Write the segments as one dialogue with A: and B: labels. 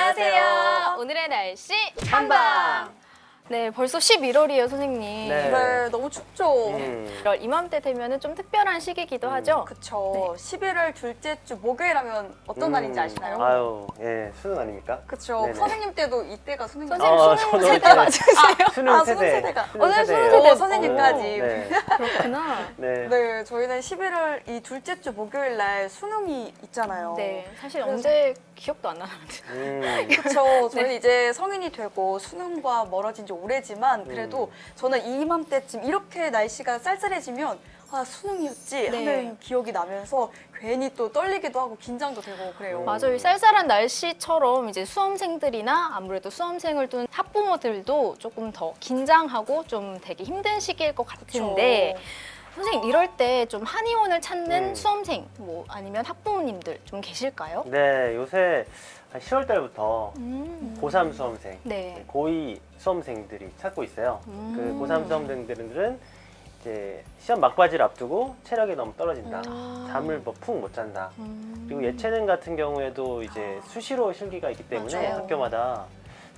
A: 안녕하세요. 오늘의 날씨 한방. 네, 벌써 11월이에요, 선생님.
B: 네.
C: 네, 너무 춥죠.
A: 11월 이맘때 되면은 좀 특별한 시기이기도 하죠.
C: 그쵸.
A: 네.
C: 11월 둘째 주 목요일하면 어떤 날인지 아시나요?
B: 아유, 예, 수능 아닙니까?
C: 그쵸.
B: 네네.
C: 선생님 때도 이때가 수능
A: 선생님 수능
B: 저는
A: 세대
B: 이제
A: 맞으세요?
B: 수능
C: 수능
B: 세대.
C: 세대가.
B: 수능
A: 수능
B: 세대예요.
A: 세대.
C: 선생님까지.
B: 네.
A: 그렇구나.
B: 네.
C: 네, 저희는 11월 이 둘째 주 목요일 날 수능이 있잖아요.
A: 네, 사실
C: 그래서-
A: 언제 기억도 안 나는데.
C: 그쵸. 저희는 이제 성인이 되고 수능과 멀어진 지 오래지만 그래도 저는 이맘때쯤 이렇게 날씨가 쌀쌀해지면 아, 수능이었지
A: 네.
C: 하는 기억이 나면서 괜히 또 떨리기도 하고 긴장도 되고 그래요.
A: 맞아요. 이 쌀쌀한 날씨처럼 이제 수험생들이나 아무래도 수험생을 둔 학부모들도 조금 더 긴장하고 좀 되게 힘든 시기일 것 같은데 선생님 이럴 때 좀 한의원을 찾는 수험생 뭐 아니면 학부모님들 좀 계실까요?
B: 네, 요새 한 10월 달부터 고3 수험생,
A: 네.
B: 고2 수험생들이 찾고 있어요. 그 고3 수험생들은 이제 시험 막바지를 앞두고 체력이 너무 떨어진다. 잠을 뭐 푹 못 잔다. 그리고 예체능 같은 경우에도 이제 수시로 실기가 있기 때문에
A: 맞아요.
B: 학교마다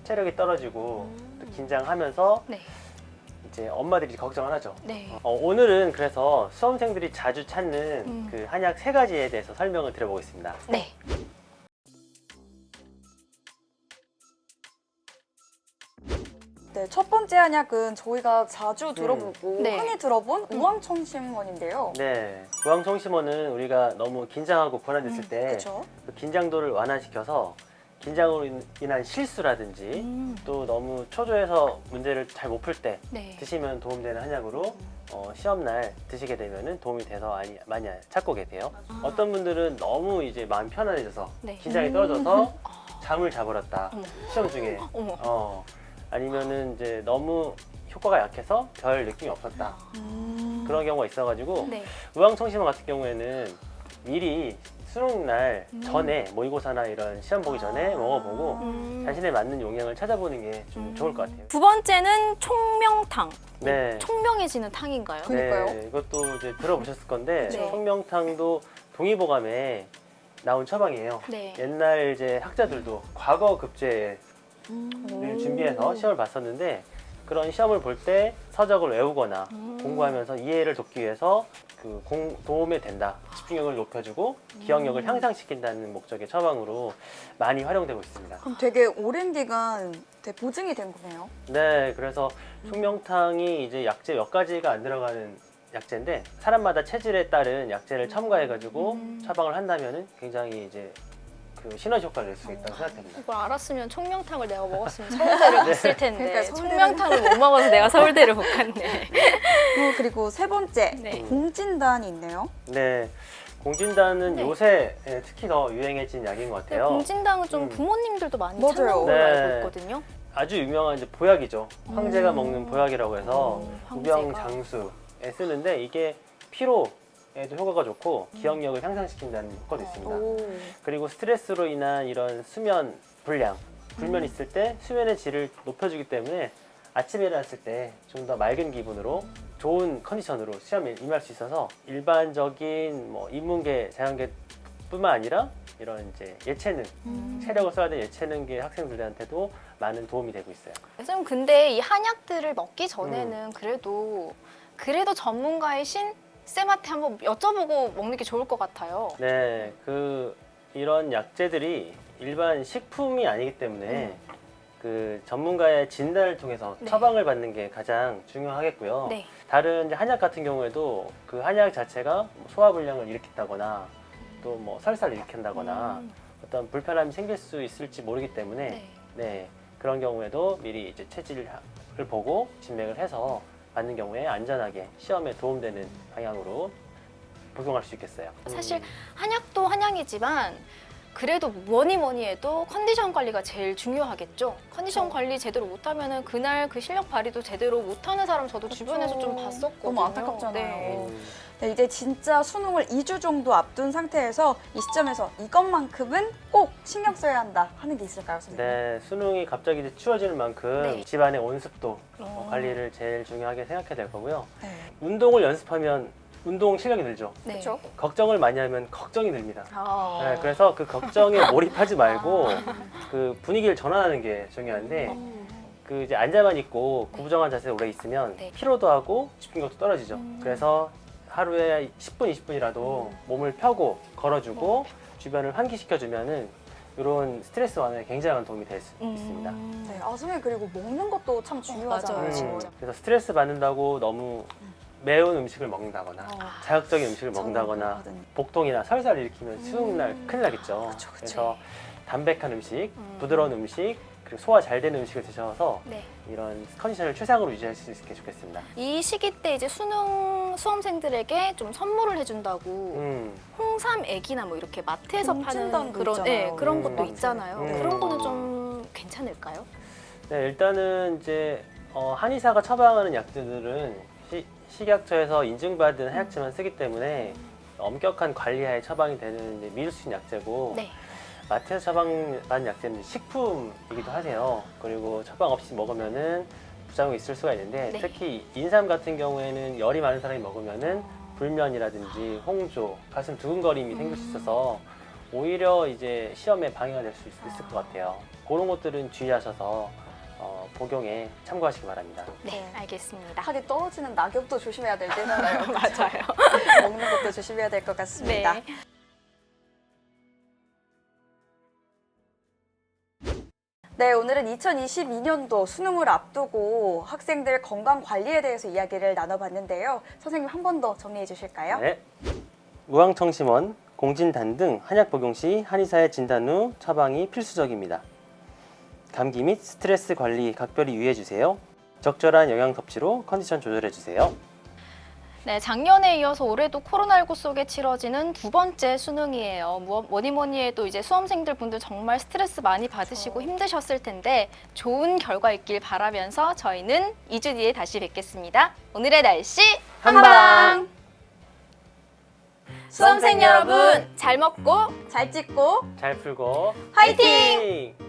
B: 체력이 떨어지고 또 긴장하면서
A: 네.
B: 이제 엄마들이 걱정을 하죠.
A: 네.
B: 오늘은 그래서 수험생들이 자주 찾는 그 한약 3가지에 대해서 설명을 드려보겠습니다.
A: 네.
C: 네, 첫 번째 한약은 저희가 자주 들어보고
A: 네.
C: 흔히 들어본 우황청심원인데요.
B: 네, 우황청심원은 우리가 너무 긴장하고 불안했을 때
C: 그렇죠.
B: 그 긴장도를 완화시켜서 긴장으로 인한 실수라든지 또 너무 초조해서 문제를 잘 못 풀 때
A: 네.
B: 드시면 도움되는 한약으로 시험날 드시게 되면 도움이 돼서 많이 찾고 계세요. 어떤 분들은 너무 이제 마음이 편안해져서
A: 네.
B: 긴장이 떨어져서 잠을 자버렸다.
A: 어머.
B: 시험 중에.
A: 어머.
B: 아니면은 이제 너무 효과가 약해서 별 느낌이 없었다. 그런 경우가 있어가지고
A: 네.
B: 우황청심원 같은 경우에는 미리 수능날 전에 모의고사나 이런 시험 보기 전에 먹어보고 자신에 맞는 용량을 찾아보는 게 좀 좋을 것 같아요.
A: 두 번째는 총명탕.
B: 네.
A: 총명해지는 탕인가요?
C: 그러니까요.
B: 네, 이것도 이제 들어보셨을 건데
A: 네.
B: 총명탕도 동의보감에 나온 처방이에요.
A: 네.
B: 옛날 이제 학자들도 과거 급제를 준비해서 시험을 봤었는데 그런 시험을 볼 때 서적을 외우거나 공부하면서 이해를 돕기 위해서 그 도움이 된다. 집중력을 높여주고 기억력을 향상시킨다는 목적의 처방으로 많이 활용되고 있습니다.
C: 그럼 되게 오랜 기간 되게 보증이 된 거네요.
B: 네, 그래서 총명탕이 이제 약재 몇 가지가 안 들어가는 약재인데 사람마다 체질에 따른 약재를 첨가해가지고 처방을 한다면은 굉장히 이제 그 시너지 효과를 낼 수 있다고 생각됩니다.
A: 이걸 알았으면 총명탕을 내가 먹었으면 서울대를 갔을 텐데
C: 그러니까 서울대를-
A: 총명탕을 못 먹어서 내가 서울대를 못 갔네.
C: 그리고 세 번째
A: 네.
C: 공진단이 있네요.
B: 네, 공진단은
A: 네.
B: 요새 특히 더 유행해진 약인 것 같아요.
A: 공진당은 좀 부모님들도 많이
C: 맞아요.
A: 찾는 걸로
B: 네.
A: 알고 있거든요.
B: 아주 유명한 이제 보약이죠. 황제가 먹는 보약이라고 해서
A: 황제가.
B: 우병장수에 쓰는데 이게 피로에도 효과가 좋고 기억력을 향상시킨다는 효과도 있습니다. 그리고 스트레스로 인한 이런 수면 불면이 있을 때 수면의 질을 높여주기 때문에 아침에 일어났을 때 좀 더 맑은 기분으로 좋은 컨디션으로 시험에 임할 수 있어서 일반적인 뭐 인문계, 자연계뿐만 아니라 이런 이제 예체능, 체력을 써야 될 예체능계 학생들한테도 많은 도움이 되고 있어요.
A: 선생님 근데 이 한약들을 먹기 전에는 그래도 전문가의 신 쌤한테 한번 여쭤보고 먹는 게 좋을 것 같아요.
B: 네, 이런 약재들이 일반 식품이 아니기 때문에 그 전문가의 진단을 통해서
A: 네.
B: 처방을 받는 게 가장 중요하겠고요.
A: 네.
B: 다른 이제 한약 같은 경우에도 그 한약 자체가 뭐 소화불량을 일으킨다거나 또 뭐 설사를 일으킨다거나 어떤 불편함이 생길 수 있을지 모르기 때문에
A: 네.
B: 네, 그런 경우에도 미리 이제 체질을 보고 진맥을 해서 받는 경우에 안전하게 시험에 도움되는 방향으로 복용할 수 있겠어요.
A: 사실 한약도 한약이지만 그래도 뭐니 해도 컨디션 관리가 제일 중요하겠죠. 컨디션 관리 제대로 못하면은 그날 그 실력 발휘도 제대로 못하는 사람 저도 주변에서 좀 봤었거든요.
C: 너무 안타깝잖아요.
A: 네.
C: 네, 이제 진짜 수능을 2주 정도 앞둔 상태에서 이 시점에서 이것만큼은 꼭 신경 써야 한다 하는 게 있을까요, 선생님?
B: 네, 수능이 갑자기 이제 추워지는 만큼
A: 네.
B: 집안의 온습도 관리를 제일 중요하게 생각해야 될 거고요.
C: 네.
B: 운동을 연습하면 운동 실력이 늘죠.
A: 네.
C: 그렇죠?
B: 걱정을 많이 하면 걱정이 늘니다.
C: 아.
B: 네, 그래서 그 걱정에 몰입하지 말고 그 분위기를 전환하는 게 중요한데 그 이제 앉아만 있고 구부정한 자세에 오래 있으면
A: 네.
B: 피로도 하고 집중력도 떨어지죠. 그래서 하루에 10분, 20분이라도 몸을 펴고 걸어주고 주변을 환기시켜주면은 이런 스트레스 완화에 굉장한 도움이 될 수 있습니다.
C: 네. 아, 선생님 그리고 먹는 것도 참 중요하잖아요.
A: 맞아요, 진짜.
B: 그래서 스트레스 받는다고 너무 매운 음식을 먹는다거나 자극적인 음식을
C: 저는
B: 먹는다거나
C: 그렇거든요.
B: 복통이나 설사를 일으키면 수능날 큰일 나겠죠.
C: 그쵸, 그쵸.
B: 그래서 담백한 음식, 부드러운 음식, 그리고 소화 잘 되는 음식을 드셔서
A: 네.
B: 이런 컨디션을 최상으로 유지할 수 있게 좋겠습니다.
A: 이 시기 때 이제 수험생들에게 좀 선물을 해준다고 홍삼액이나 뭐 이렇게 마트에서 파는
C: 홍진단도
A: 그런
C: 있잖아요.
A: 그런 것도
C: 맞아요.
A: 있잖아요. 그런 거는 좀 괜찮을까요?
B: 네, 일단은 이제 한의사가 처방하는 약들은 식약처에서 인증받은 하약제만 쓰기 때문에 엄격한 관리하에 처방이 되는 이제 믿을 수 있는 약제고
A: 네.
B: 마트에서 처방받은 약제는 식품이기도 하세요. 그리고 처방 없이 먹으면은 부작용이 있을 수가 있는데
A: 네.
B: 특히 인삼 같은 경우에는 열이 많은 사람이 먹으면은 불면이라든지 홍조, 가슴 두근거림이 생길 수 있어서 오히려 이제 시험에 방해가 될 수 있을 것 같아요. 그런 것들은 주의하셔서 복용에 참고하시기 바랍니다.
A: 네, 알겠습니다.
C: 하게 떨어지는 낙엽도 조심해야 될 때잖아요.
A: 맞아요.
C: 먹는 것도 조심해야 될 것 같습니다.
A: 네.
C: 네, 오늘은 2022년도 수능을 앞두고 학생들 건강 관리에 대해서 이야기를 나눠봤는데요. 선생님 한 번 더 정리해 주실까요?
B: 네. 무항청심원, 공진단 등 한약 복용 시 한의사의 진단 후 처방이 필수적입니다. 감기 및 스트레스 관리 각별히 유의해 주세요. 적절한 영양 섭취로 컨디션 조절해 주세요.
A: 네, 작년에 이어서 올해도 코로나19 속에 치러지는 두 번째 수능이에요. 뭐니 뭐니 해도 이제 수험생들 분들 정말 스트레스 많이 받으시고 힘드셨을 텐데 좋은 결과 있길 바라면서 저희는 2주 뒤에 다시 뵙겠습니다. 오늘의 날씨 한방! 수험생 여러분 잘 먹고
C: 잘 찍고
B: 잘 풀고
C: 화이팅!
B: 화이팅!